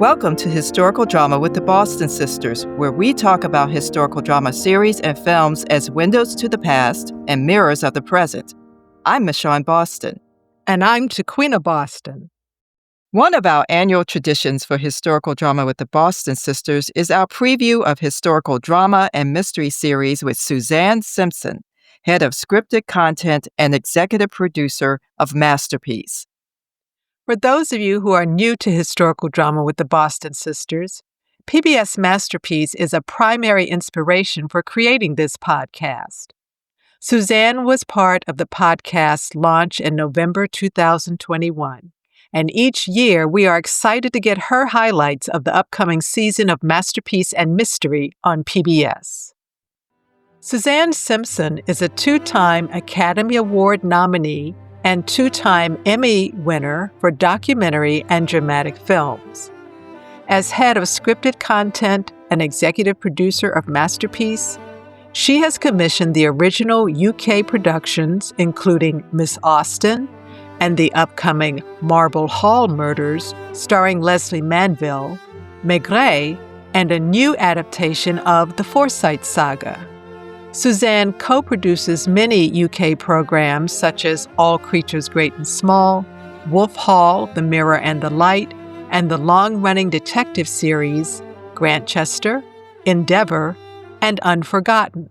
Welcome to Historical Drama with the Boston Sisters, where we talk about historical drama series and films as windows to the past and mirrors of the present. I'm Michonne Boston. And I'm Tequina Boston. One of our annual traditions for Historical Drama with the Boston Sisters is our preview of historical drama and mystery series with Susanne Simpson, head of scripted content and executive producer of Masterpiece. For those of you who are new to Historical Drama with the Boston Sisters, PBS Masterpiece is a primary inspiration for creating this podcast. Susanne was part of the podcast's launch in November 2021, and each year we are excited to get her highlights of the upcoming season of Masterpiece and Mystery on PBS. Susanne Simpson is a two-time Academy Award nominee and two-time Emmy winner for documentary and dramatic films. As head of scripted content and executive producer of Masterpiece, she has commissioned the original UK productions, including Miss Austen and the upcoming Marble Hall Murders, starring Leslie Manville, MAIGRET, and a new adaptation of the Forsytes Saga. Susanne co-produces many UK programs such as All Creatures Great and Small, Wolf Hall, The Mirror and the Light, and the long-running detective series Grantchester, Endeavour, and Unforgotten.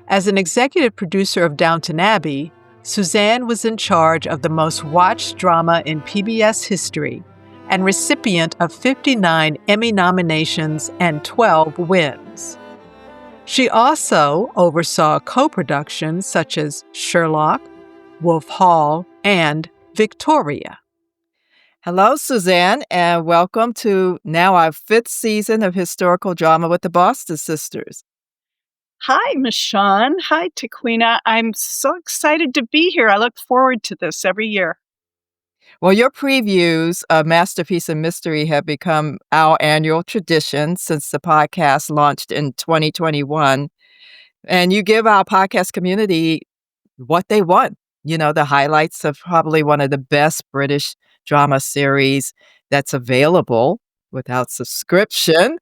As an executive producer of Downton Abbey, Susanne was in charge of the most watched drama in PBS history and recipient of 59 Emmy nominations and 12 wins. She also oversaw co-productions such as Sherlock, Wolf Hall, and Victoria. Hello, Susanne, and welcome to now our 5th season of Historical Drama with the Boston Sisters. Hi, Michonne. Hi, Tequina. I'm so excited to be here. I look forward to this every year. Well, your previews of Masterpiece and Mystery have become our annual tradition since the podcast launched in 2021. And you give our podcast community what they want. You know, the highlights of probably one of the best British drama series that's available without subscription,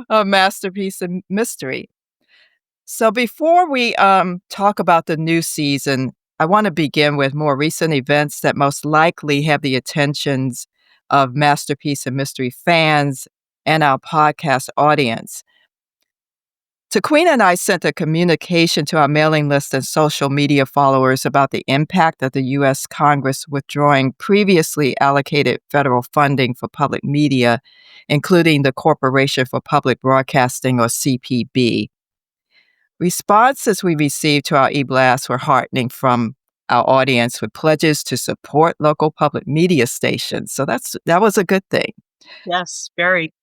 a Masterpiece and Mystery. So before we talk about the new season, I want to begin with more recent events that most likely have the attentions of Masterpiece and Mystery fans and our podcast audience. Tequina and I sent a communication to our mailing list and social media followers about the impact of the U.S. Congress withdrawing previously allocated federal funding for public media, including the Corporation for Public Broadcasting, or CPB. Responses we received to our e-blast were heartening from our audience with pledges to support local public media stations. So that was a good thing. Yes, very.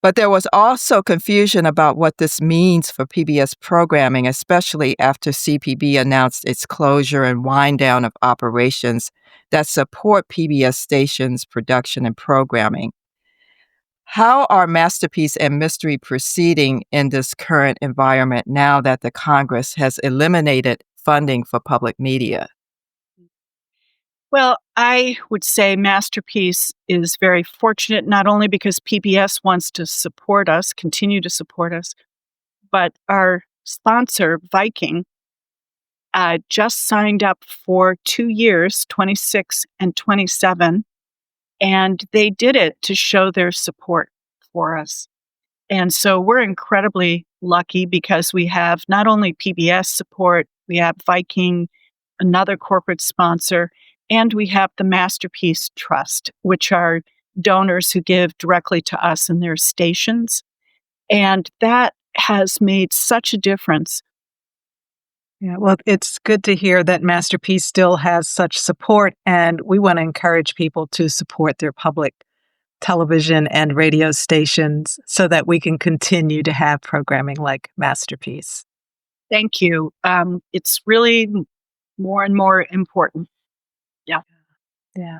But there was also confusion about what this means for PBS programming, especially after CPB announced its closure and wind down of operations that support PBS stations' production and programming. How are Masterpiece and Mystery proceeding in this current environment now that the Congress has eliminated funding for public media? Well, I would say Masterpiece is very fortunate, not only because PBS wants to support us, continue to support us, but our sponsor, Viking, just signed up for 2 years, 26 and 27. And they did it to show their support for us. And so we're incredibly lucky because we have not only PBS support, we have Viking, another corporate sponsor, and we have the Masterpiece Trust, which are donors who give directly to us and their stations. And that has made such a difference. Yeah, well, it's good to hear that Masterpiece still has such support, and we want to encourage people to support their public television and radio stations so that we can continue to have programming like Masterpiece. Thank you. It's really more and more important. Yeah.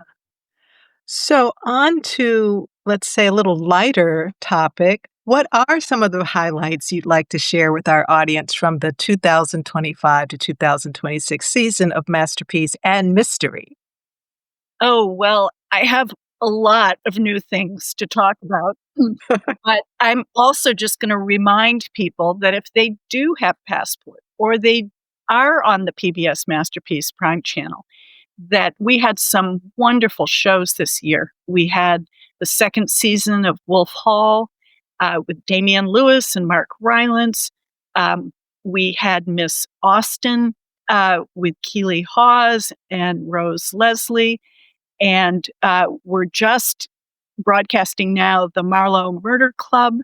So on to, let's say, a little lighter topic. What are some of the highlights you'd like to share with our audience from the 2025 to 2026 season of Masterpiece and Mystery? Oh, well, I have a lot of new things to talk about. But I'm also just going to remind people that if they do have Passport or they are on the PBS Masterpiece Prime channel, that we had some wonderful shows this year. We had the second season of Wolf Hall with Damian Lewis and Mark Rylance. We had Miss Austen with Keely Hawes and Rose Leslie. And we're just broadcasting now the Marlowe Murder Club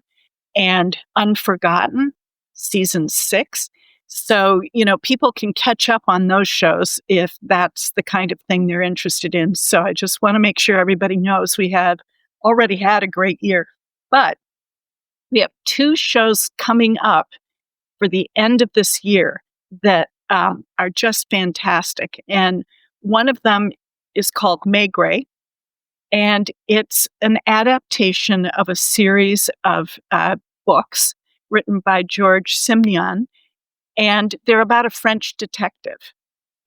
and Unforgotten, season 6. So, people can catch up on those shows if that's the kind of thing they're interested in. So I just want to make sure everybody knows we have already had a great year. But we have 2 shows coming up for the end of this year that are just fantastic. And one of them is called MAIGRET, and it's an adaptation of a series of books written by Georges Simenon, and they're about a French detective.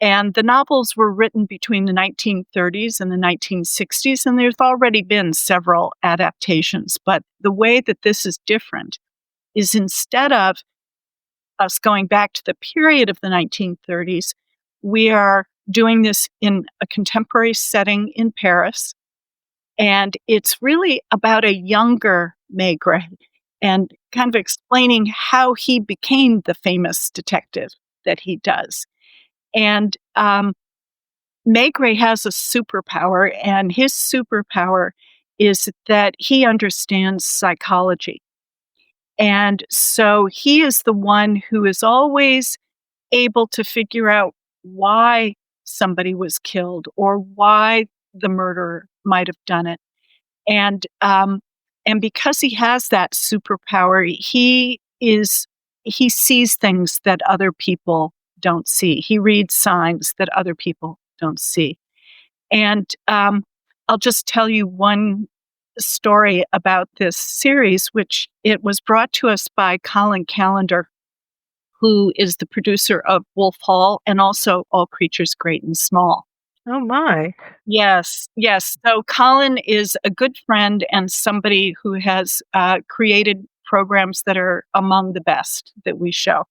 And the novels were written between the 1930s and the 1960s, and there's already been several adaptations. But the way that this is different is instead of us going back to the period of the 1930s, we are doing this in a contemporary setting in Paris. And it's really about a younger Maigret and kind of explaining how he became the famous detective that he does. And Maigret has a superpower, and his superpower is that he understands psychology. And so he is the one who is always able to figure out why somebody was killed or why the murderer might have done it. And because he has that superpower, he sees things that other people don't see. He reads signs that other people don't see. And I'll just tell you one story about this series, which it was brought to us by Colin Callender, who is the producer of Wolf Hall and also All Creatures Great and Small. Oh, my. Yes. So Colin is a good friend and somebody who has created programs that are among the best that we show.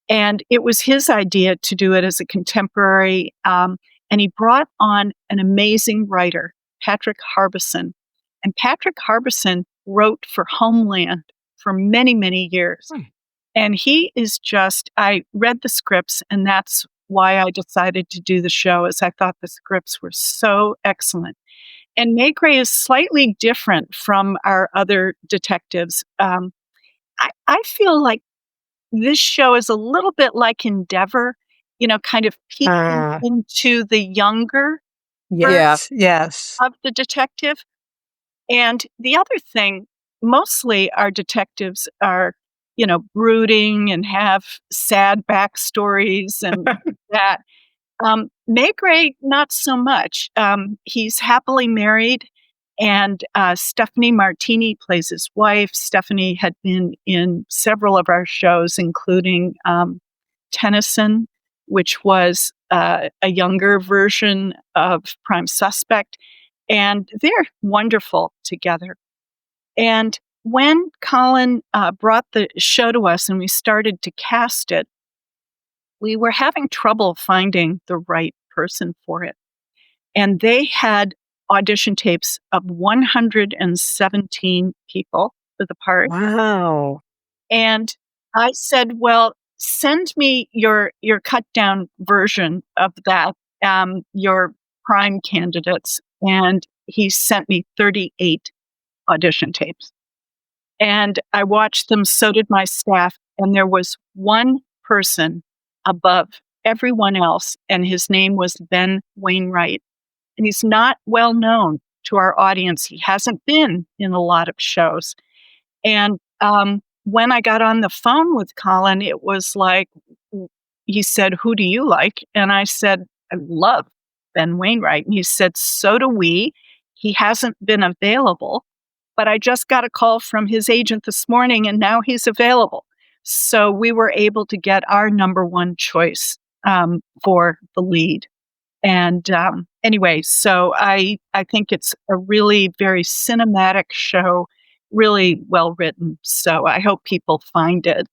And it was his idea to do it as a contemporary, and he brought on an amazing writer, Patrick Harbison. And Patrick Harbison wrote for Homeland for many, many years. And he is I read the scripts, and that's why I decided to do the show, is I thought the scripts were so excellent. And Maigret is slightly different from our other detectives. I feel like this show is a little bit like Endeavor, kind of peeking into the younger Yes. of the detective. And the other thing, mostly our detectives are, brooding and have sad backstories and that. Maigret, not so much. He's happily married, and Stephanie Martini plays his wife. Stephanie had been in several of our shows, including Tennyson, which was a younger version of Prime Suspect. And they're wonderful together. And when Colin brought the show to us and we started to cast it, we were having trouble finding the right person for it. And they had audition tapes of 117 people for the part. Wow. And I said, well, send me your cut down version of that, your prime candidates. And he sent me 38 audition tapes. And I watched them, so did my staff. And there was one person above everyone else, and his name was Ben Wainwright. And he's not well known to our audience. He hasn't been in a lot of shows. And when I got on the phone with Colin, it was like, he said, "Who do you like?" And I said, "I love Ben Wainwright." And he said, "So do we. He hasn't been available, but I just got a call from his agent this morning, and now he's available." So we were able to get our number one choice for the lead. And anyway, so I think it's a really very cinematic show, really well written. So I hope people find it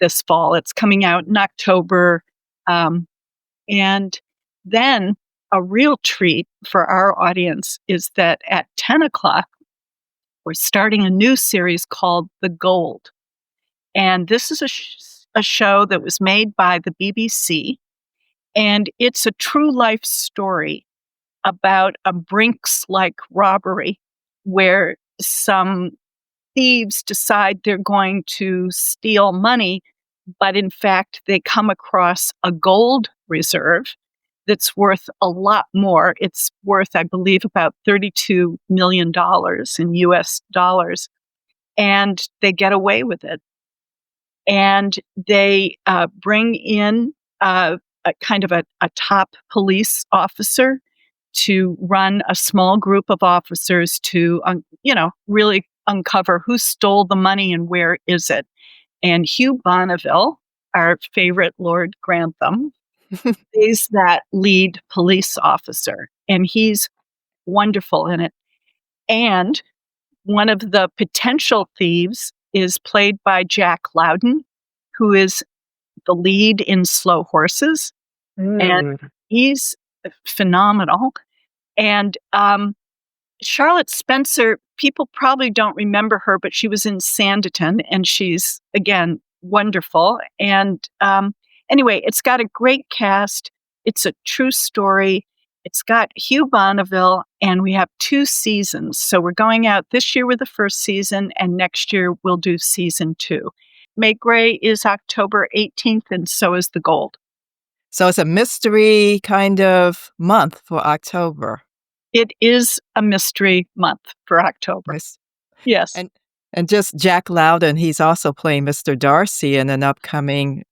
this fall. It's coming out in October. And then a real treat for our audience is that at 10 o'clock, we're starting a new series called The Gold. And this is a show that was made by the BBC. And it's a true life story about a Brinks-like robbery where some thieves decide they're going to steal money, but in fact, they come across a gold reserve that's worth a lot more. It's worth, I believe, about $32 million in US dollars, and they get away with it. And they bring in a kind of a top police officer to run a small group of officers to, really uncover who stole the money and where is it. And Hugh Bonneville, our favorite Lord Grantham, is that lead police officer, and he's wonderful in it. And one of the potential thieves is played by Jack Lowden, who is the lead in Slow Horses, and he's phenomenal. And Charlotte Spencer, people probably don't remember her, but she was in Sanditon, and she's, again, wonderful. And anyway, it's got a great cast. It's a true story. It's got Hugh Bonneville, and we have 2 seasons. So we're going out this year with the first season, and next year we'll do season 2. MAIGRET is October 18th, and so is The Gold. So it's a mystery kind of month for October. It is a mystery month for October. Nice. Yes. And just Jack Lowden, he's also playing Mr. Darcy in an upcoming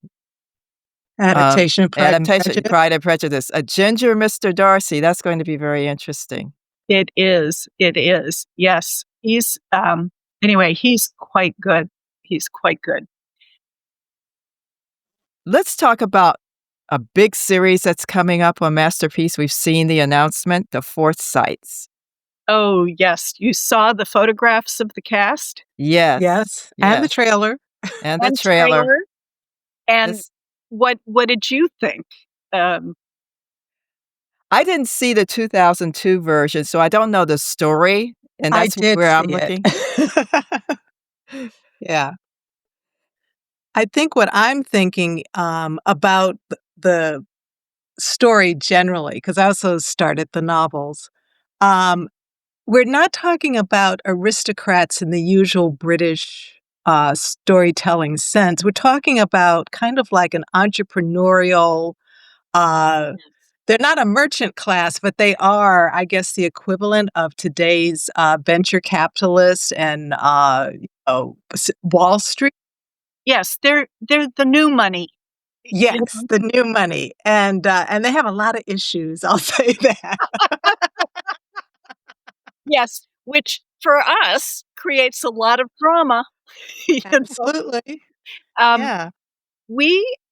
Adaptation, Pride and Prejudice. Pride and Prejudice. A ginger Mr. Darcy. That's going to be very interesting. It is. It is. Yes. He's, anyway, he's quite good. He's quite good. Let's talk about a big series that's coming up on Masterpiece. We've seen the announcement, the Forsytes. Oh, yes. You saw the photographs of the cast? Yes. Yes. And the trailer. And the trailer. And what did you think? I didn't see the 2002 version, so I don't know the story. And that's where I'm looking. Yeah. I think what I'm thinking about the story generally, because I also started the novels, we're not talking about aristocrats in the usual British storytelling sense. We're talking about kind of like an entrepreneurial, they're not a merchant class, but they are, I guess, the equivalent of today's venture capitalists and Wall Street. Yes, they're the new money. Yes, the new money. And they have a lot of issues, I'll say that. Yes, which for us creates a lot of drama. Absolutely. Yeah.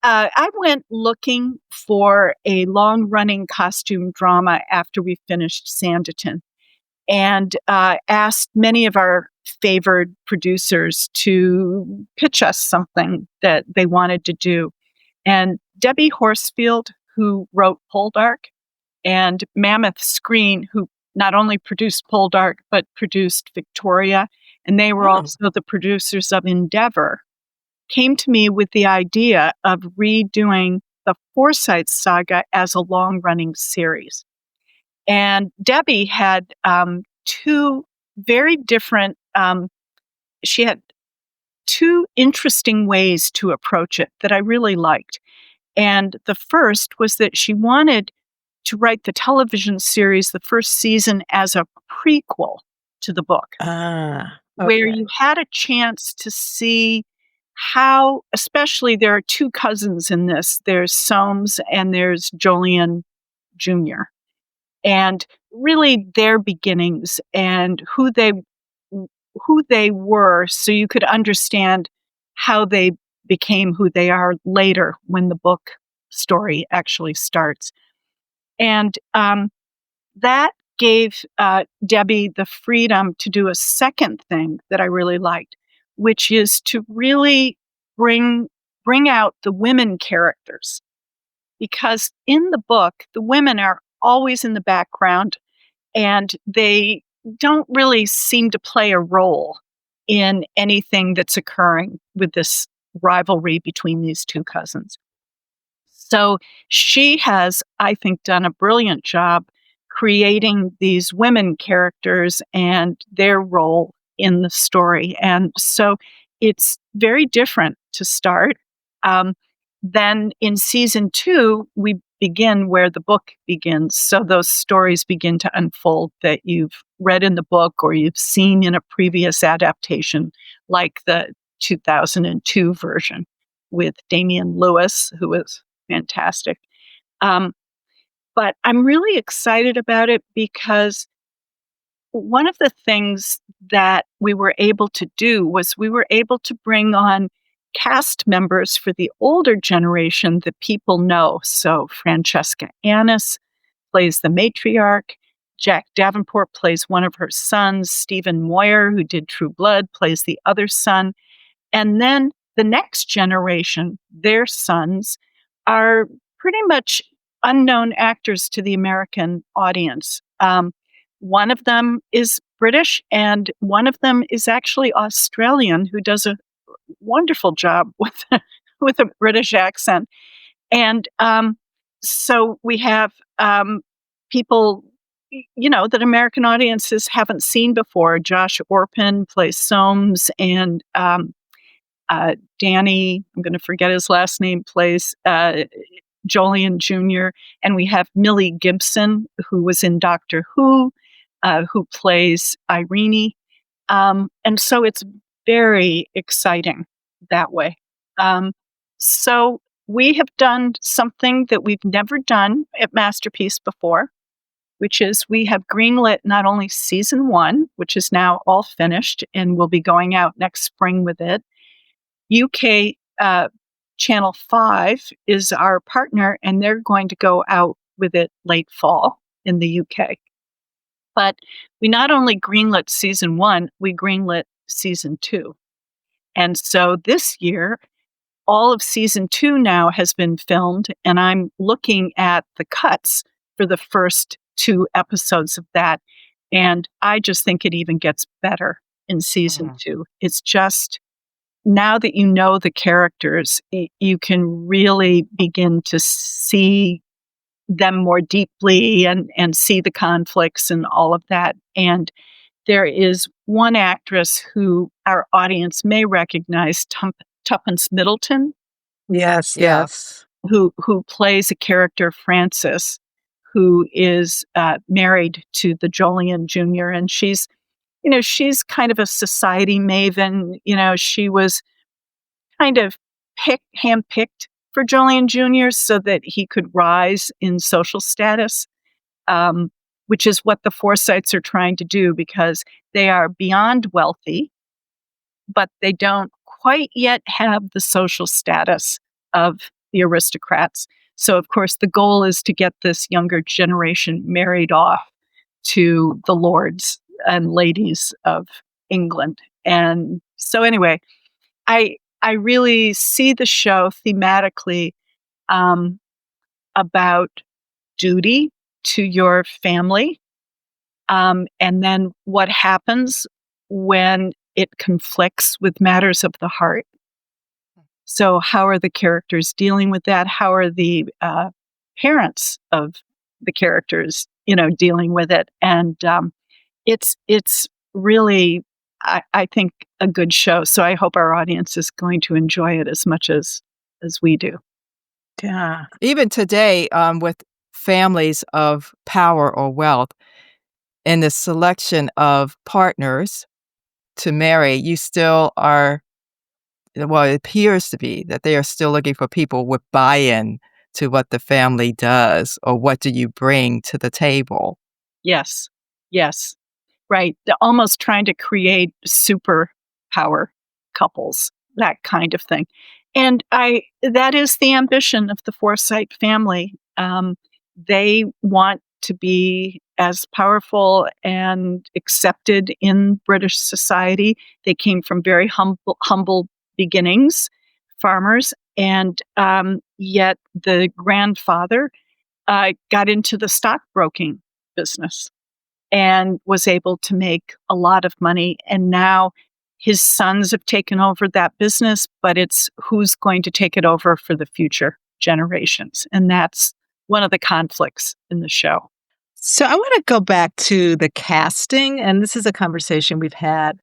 I went looking for a long-running costume drama after we finished Sanditon, and asked many of our favored producers to pitch us something that they wanted to do. And Debbie Horsfield, who wrote Poldark, and Mammoth Screen, who not only produced Poldark, but produced Victoria, and they were also the producers of Endeavor, came to me with the idea of redoing the FORSYTE Saga as a long-running series. And Debbie had 2 very different, she had 2 interesting ways to approach it that I really liked. And the first was that she wanted to write the television series, the first season, as a prequel to the book, where you had a chance to see how, especially there are 2 cousins in this. There's Soames and there's Jolyon Jr. And really their beginnings and who they were, so you could understand how they became who they are later when the book story actually starts. And that gave Debbie the freedom to do a second thing that I really liked, which is to really bring out the women characters. Because in the book, the women are always in the background and they don't really seem to play a role in anything that's occurring with this rivalry between these two cousins. So she has, I think, done a brilliant job creating these women characters and their role in the story. And so it's very different to start. Then in season 2, we begin where the book begins. So those stories begin to unfold that you've read in the book or you've seen in a previous adaptation, like the 2002 version with Damian Lewis, who was fantastic. But I'm really excited about it because one of the things that we were able to do was we were able to bring on cast members for the older generation that people know. So Francesca Annis plays the matriarch. Jack Davenport plays one of her sons. Stephen Moyer, who did True Blood, plays the other son. And then the next generation, their sons, are pretty much unknown actors to the American audience. One of them is British, and one of them is actually Australian, who does a wonderful job with with a British accent. And so we have people, that American audiences haven't seen before. Josh Orpin plays Soames, and Danny, I'm going to forget his last name, plays Jolyon Jr. And we have Millie Gibson, who was in Doctor Who plays Irene. And so it's very exciting that way. So we have done something that we've never done at Masterpiece before, which is we have greenlit not only season 1, which is now all finished and will be going out next spring with it. UK Channel 5 is our partner, and they're going to go out with it late fall in the UK. But we not only greenlit season 1, we greenlit season 2. And so this year, all of season 2 now has been filmed, and I'm looking at the cuts for the first 2 episodes of that. And I just think it even gets better in season 2. It's just, now that you know the characters, you can really begin to see them more deeply and see the conflicts and all of that. And there is one actress who our audience may recognize, Tuppence Middleton. Yes. Who plays a character, Frances, who is married to the Jolyon Jr. And she's kind of a society maven. She was kind of handpicked for Jolyon Jr. so that he could rise in social status, which is what the Forsytes are trying to do, because they are beyond wealthy, but they don't quite yet have the social status of the aristocrats. So, of course, the goal is to get this younger generation married off to the lords and ladies of England. And so anyway, I really see the show thematically about duty to your family, and then what happens when it conflicts with matters of the heart. So how are the characters dealing with that? How are the parents of the characters, dealing with it? And it's really, I think, a good show. So I hope our audience is going to enjoy it as much as we do. Yeah. Even today, with families of power or wealth, in the selection of partners to marry, you still are, well, it appears to be that they are still looking for people with buy-in to what the family does, or what do you bring to the table. Yes. Right. They're almost trying to create superpower couples, that kind of thing. And that is the ambition of the Forsyte family. they want to be as powerful and accepted in British society. They came from very humble beginnings, farmers, and yet the grandfather got into the stockbroking business and was able to make a lot of money. And now his sons have taken over that business, but it's who's going to take it over for the future generations. And that's one of the conflicts in the show. So I want to go back to the casting, and this is a conversation we've had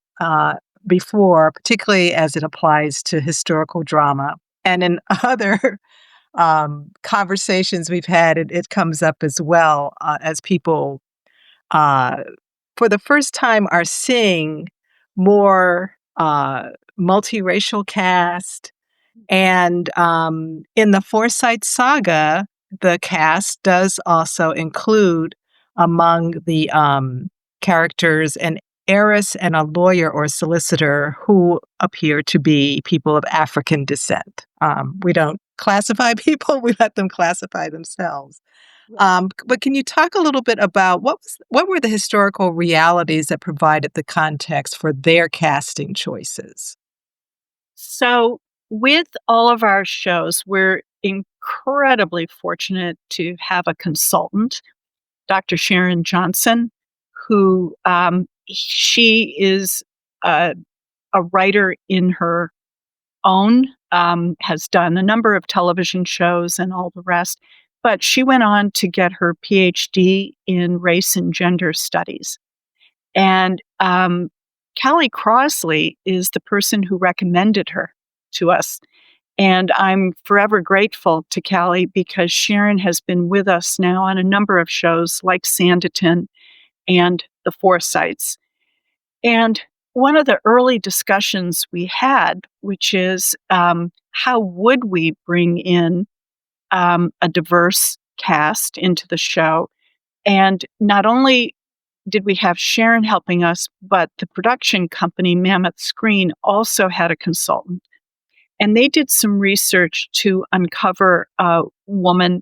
before, particularly as it applies to historical drama. And in other conversations we've had, it comes up as well as people, for the first time, are seeing more multiracial cast. And in the Forsyte Saga, the cast does also include among the characters an heiress and a lawyer or solicitor who appear to be people of African descent. We don't classify people, we let them classify themselves. But can you talk a little bit about what were the historical realities that provided the context for their casting choices? So, with all of our shows, we're incredibly fortunate to have a consultant, Dr. Sharon Johnson, who she is a writer in her own, has done a number of television shows and all the rest. But she went on to get her PhD in race and gender studies. And Callie Crossley is the person who recommended her to us. And I'm forever grateful to Callie because Sharon has been with us now on a number of shows like Sanditon and The Forsytes. And one of the early discussions we had, which is how would we bring in a diverse cast into the show? And not only did we have Sharon helping us, but the production company, Mammoth Screen, also had a consultant. And they did some research to uncover a woman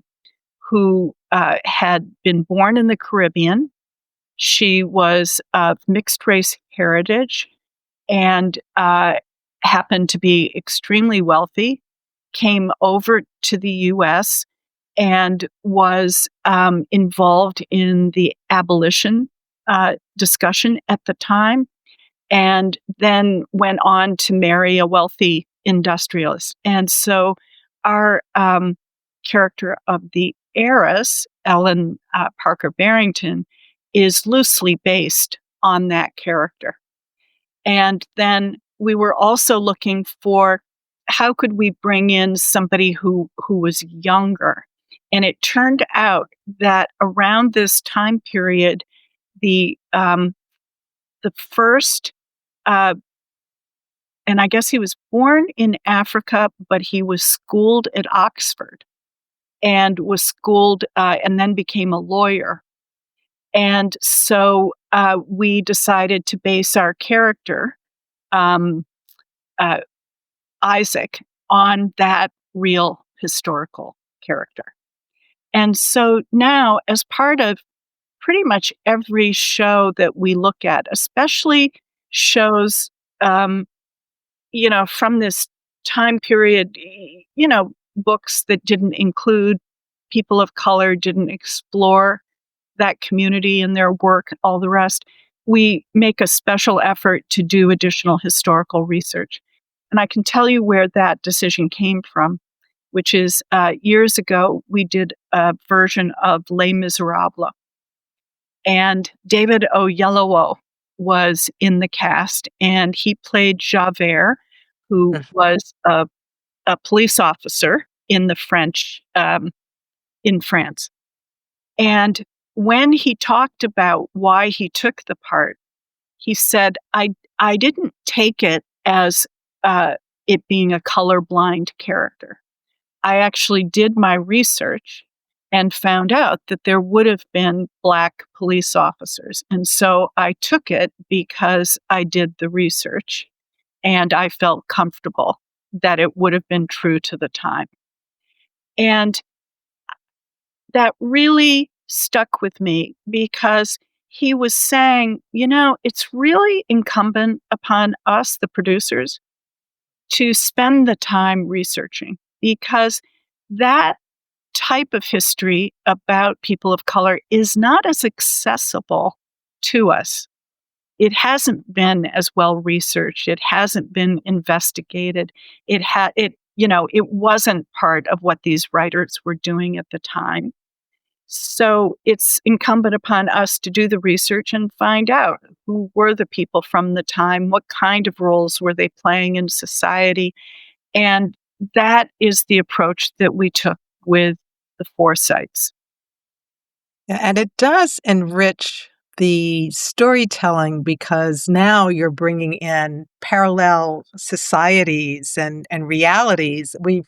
who had been born in the Caribbean. She was of mixed race heritage and happened to be extremely wealthy, came over to the U.S. and was involved in the abolition discussion at the time, and then went on to marry a wealthy industrialist. And so our character of the heiress, Ellen Parker Barrington, is loosely based on that character. And then we were also looking for how could we bring in somebody who was younger. And it turned out that around this time period, the first, and I guess he was born in Africa, but he was schooled at Oxford and was schooled and then became a lawyer. And so we decided to base our character, Isaac, on that real historical character. And so now, as part of pretty much every show that we look at, especially shows, from this time period, books that didn't include people of color, didn't explore that community and their work, all the rest, we make a special effort to do additional historical research. And I can tell you where that decision came from, which is years ago, we did a version of Les Miserables. And David Oyelowo was in the cast, and he played Javert, who was a police officer in the French, in France. And when he talked about why he took the part, he said, I didn't take it as it being a colorblind character. I actually did my research and found out that there would have been Black police officers. And so I took it because I did the research and I felt comfortable that it would have been true to the time. And that really stuck with me because he was saying, it's really incumbent upon us, the producers, to spend the time researching because that type of history about people of color is not as accessible to us. It hasn't been as well researched. It hasn't been investigated. It wasn't part of what these writers were doing at the time. So it's incumbent upon us to do the research and find out who were the people from the time, what kind of roles were they playing in society. And that is the approach that we took with the Forsytes. Yeah, and it does enrich the storytelling because now you're bringing in parallel societies and realities. We've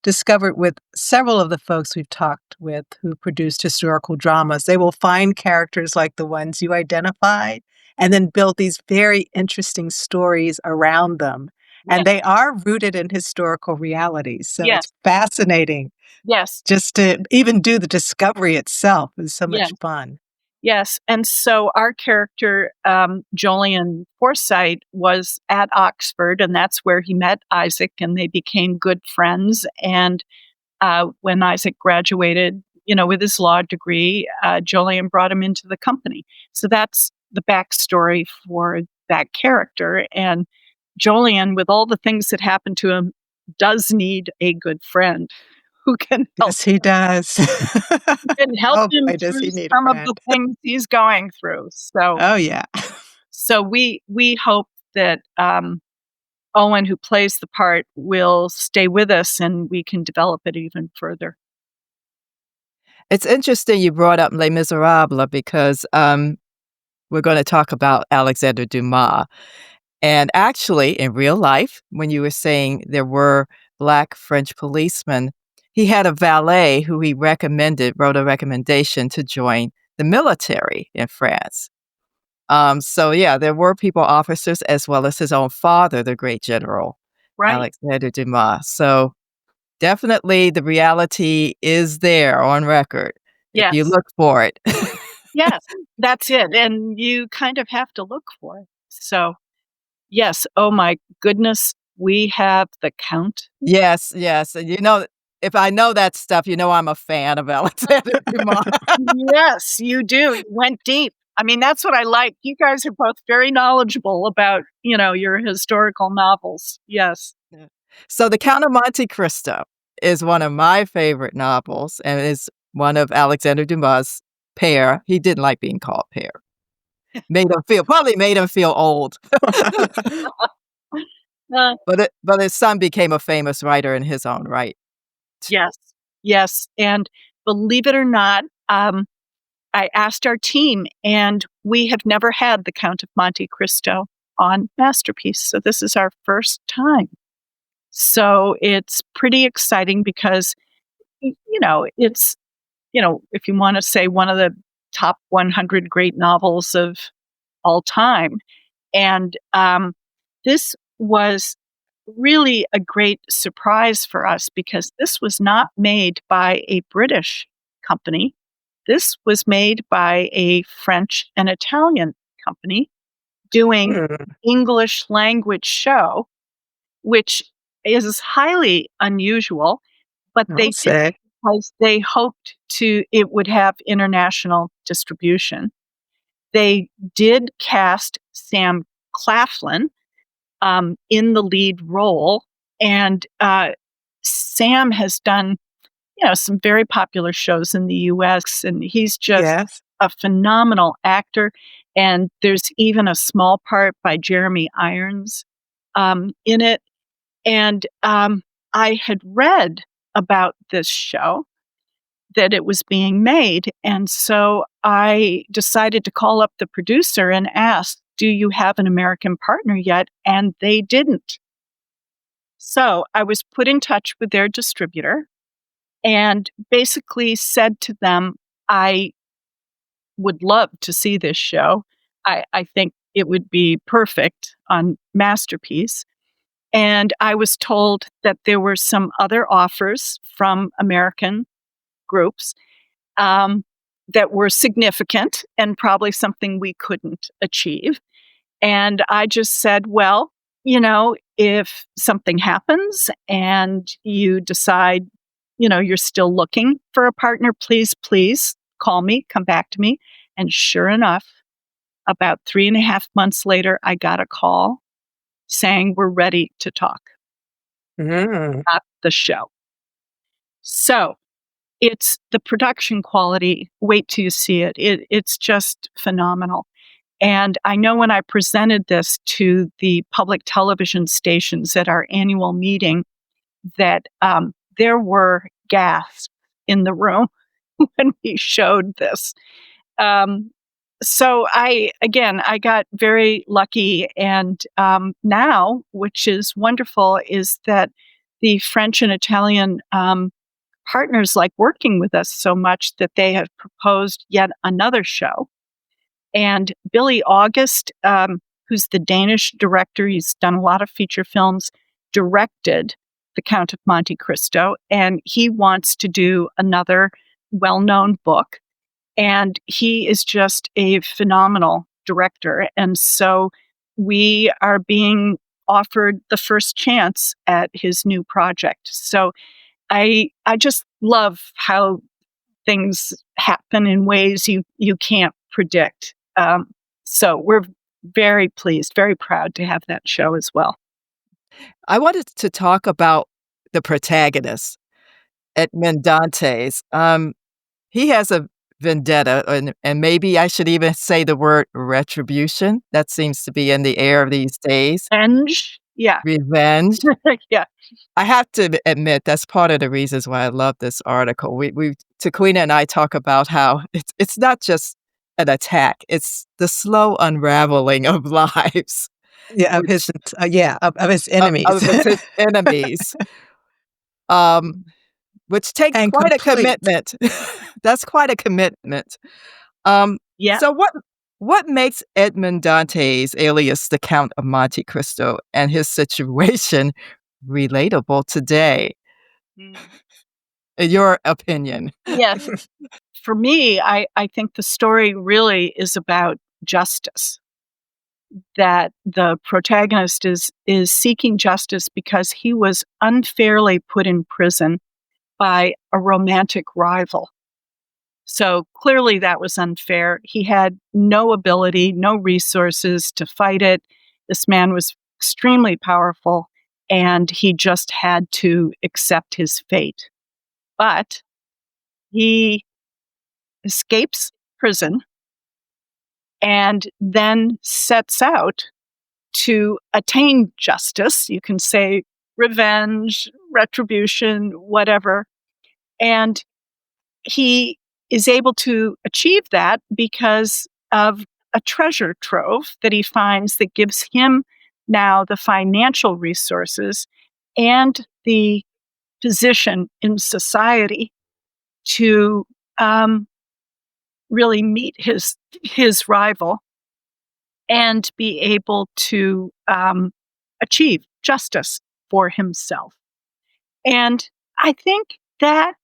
discovered with several of the folks we've talked with who produced historical dramas, they will find characters like the ones you identified and then build these very interesting stories around them. Yes. And they are rooted in historical realities. So Yes. it's fascinating. Yes. Just to even do the discovery itself is so Yes. much fun. Yes. And so our character, Jolyon Forsyte, was at Oxford, and that's where he met Isaac, and they became good friends. And when Isaac graduated, with his law degree, Jolyon brought him into the company. So that's the backstory for that character. And Jolyon, with all the things that happened to him, does need a good friend who can help. Yes, he does. Can help him boy, does through he need a some of friend. the things he's going through. So, Oh, yeah. so we hope that Owen, who plays the part, will stay with us and we can develop it even further. It's interesting you brought up Les Miserables because we're going to talk about Alexandre Dumas. And actually, in real life, when you were saying there were Black French policemen, he had a valet who he wrote a recommendation to join the military in France. So yeah, there were people, officers, as well as his own father, the great general, Right. Alexandre Dumas. So definitely the reality is there on record if you Yes. look for it. Yes, that's it. And you kind of have to look for it. So, yes. Oh my goodness. We have the Count. Yes, yes. And if I know that stuff, I'm a fan of Alexandre Dumas. Yes, you do. You went deep. I mean, that's what I like. You guys are both very knowledgeable about, your historical novels. Yes. Yeah. So The Count of Monte Cristo is one of my favorite novels and is one of Alexandre Dumas' pere. He didn't like being called pere. Probably made him feel old. Uh, But his son became a famous writer in his own right. yes. Yes. And believe it or not, I asked our team, and we have never had The Count of Monte Cristo on Masterpiece. So this is our first time. So it's pretty exciting because, it's, if you want to say one of the top 100 great novels of all time. And this was really a great surprise for us because this was not made by a British company. This was made by a French and Italian company doing English language show, which is highly unusual, but they did it because they hoped it would have international distribution. They did cast Sam Claflin in the lead role, and Sam has done some very popular shows in the US, and he's just a phenomenal actor. And there's even a small part by Jeremy Irons in it. And I had read about this show, that it was being made. And so I decided to call up the producer and ask, do you have an American partner yet? And they didn't. So I was put in touch with their distributor and basically said to them, I would love to see this show. I think it would be perfect on Masterpiece. And I was told that there were some other offers from American groups, that were significant and probably something we couldn't achieve. And I just said, well, if something happens and you decide, you're still looking for a partner, please call me, come back to me. And sure enough, about 3.5 months later, I got a call saying we're ready to talk about the show. So it's the production quality. Wait till you see it. It's just phenomenal. And I know when I presented this to the public television stations at our annual meeting that there were gasps in the room when we showed this. So I got very lucky. And now, which is wonderful, is that the French and Italian partners like working with us so much that they have proposed yet another show. And Billy August, who's the Danish director, he's done a lot of feature films, directed The Count of Monte Cristo, and he wants to do another well-known book. And he is just a phenomenal director. And so we are being offered the first chance at his new project. So I just love how things happen in ways you can't predict. So we're very pleased, very proud to have that show as well. I wanted to talk about the protagonist, Edmond Dantès. He has a vendetta, and maybe I should even say the word retribution. That seems to be in the air of these days. Revenge. Yeah. Revenge. Yeah. I have to admit, that's part of the reasons why I love this article. Tequina and I talk about how it's not just an attack, it's the slow unraveling of lives. Yeah, of his enemies. Of his enemies. Which takes And quite complete. a commitment. That's quite a commitment. Yeah. So what makes Edmond Dantès, alias the Count of Monte Cristo, and his situation relatable today? In your opinion? Yes. For me, I think the story really is about justice. That the protagonist is seeking justice because he was unfairly put in prison by a romantic rival. So clearly that was unfair. He had no ability, no resources to fight it. This man was extremely powerful, and he just had to accept his fate. But he escapes prison and then sets out to attain justice. You can say revenge, retribution, whatever. And he is able to achieve that because of a treasure trove that he finds that gives him now the financial resources and the position in society to really meet his rival and be able to achieve justice for himself. And I think that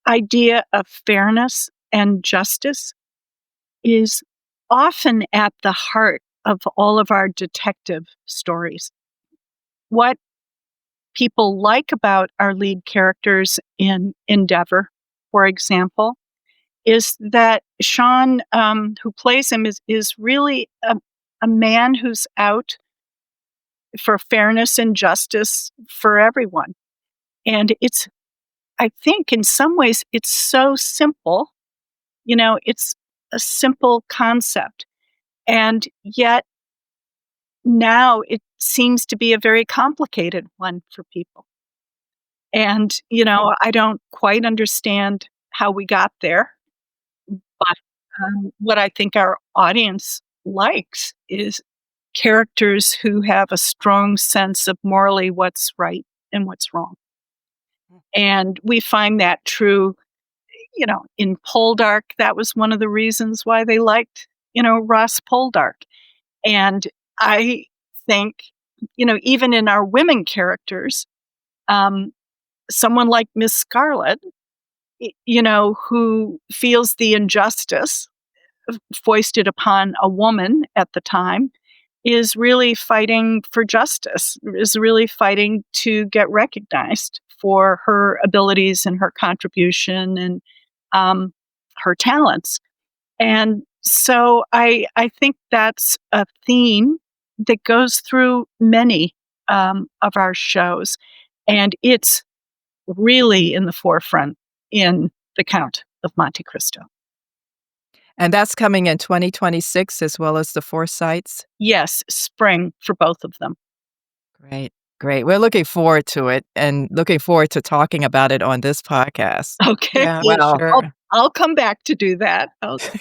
idea of fairness and justice is often at the heart of all of our detective stories. What people like about our lead characters in Endeavor, for example, is that Sean, who plays him, is really a man who's out for fairness and justice for everyone. And I think in some ways it's so simple, it's a simple concept. And yet now it seems to be a very complicated one for people. And, I don't quite understand how we got there. But what I think our audience likes is characters who have a strong sense of morally what's right and what's wrong. And we find that true, in Poldark. That was one of the reasons why they liked, Ross Poldark. And I think, even in our women characters, someone like Miss Scarlet who feels the injustice foisted upon a woman at the time, is really fighting for justice, is really fighting to get recognized for her abilities and her contribution and her talents. And so I think that's a theme that goes through many of our shows. And it's really in the forefront in The Count of Monte Cristo. And that's coming in 2026 as well as the Forsytes? Yes, spring for both of them. Great, great. We're looking forward to it and looking forward to talking about it on this podcast. Okay. Yeah, Well, sure. I'll come back to do that. Okay.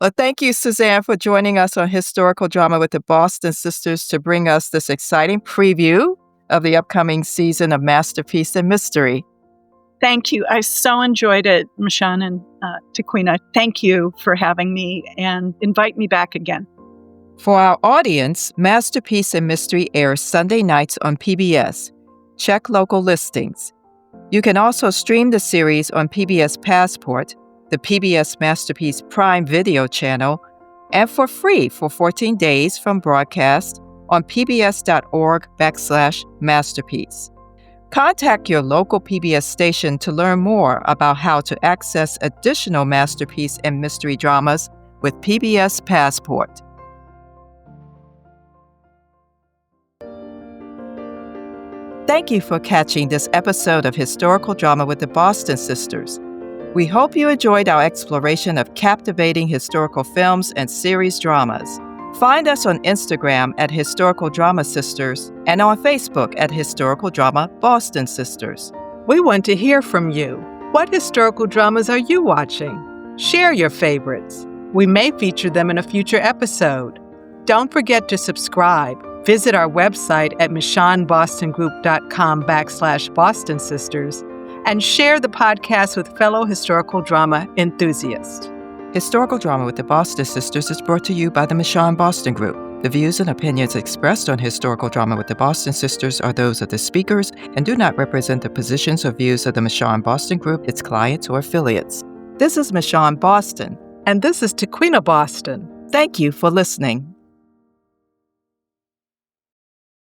Well, thank you, Susanne, for joining us on Historical Drama with the Boston Sisters to bring us this exciting preview of the upcoming season of Masterpiece and Mystery. Thank you. I so enjoyed it, Michonne and Tequina. Thank you for having me and invite me back again. For our audience, Masterpiece and Mystery airs Sunday nights on PBS. Check local listings. You can also stream the series on PBS Passport, the PBS Masterpiece Prime Video channel, and for free for 14 days from broadcast on pbs.org/masterpiece. Contact your local PBS station to learn more about how to access additional Masterpiece and Mystery dramas with PBS Passport. Thank you for catching this episode of Historical Drama with the Boston Sisters. We hope you enjoyed our exploration of captivating historical films and series dramas. Find us on Instagram at Historical Drama Sisters and on Facebook at Historical Drama Boston Sisters. We want to hear from you. What historical dramas are you watching? Share your favorites. We may feature them in a future episode. Don't forget to subscribe. Visit our website at michonnebostongroup.com/Boston Sisters and share the podcast with fellow historical drama enthusiasts. Historical Drama with the Boston Sisters is brought to you by the Michonne Boston Group. The views and opinions expressed on Historical Drama with the Boston Sisters are those of the speakers and do not represent the positions or views of the Michonne Boston Group, its clients, or affiliates. This is Michonne Boston. And this is Tequina Boston. Thank you for listening.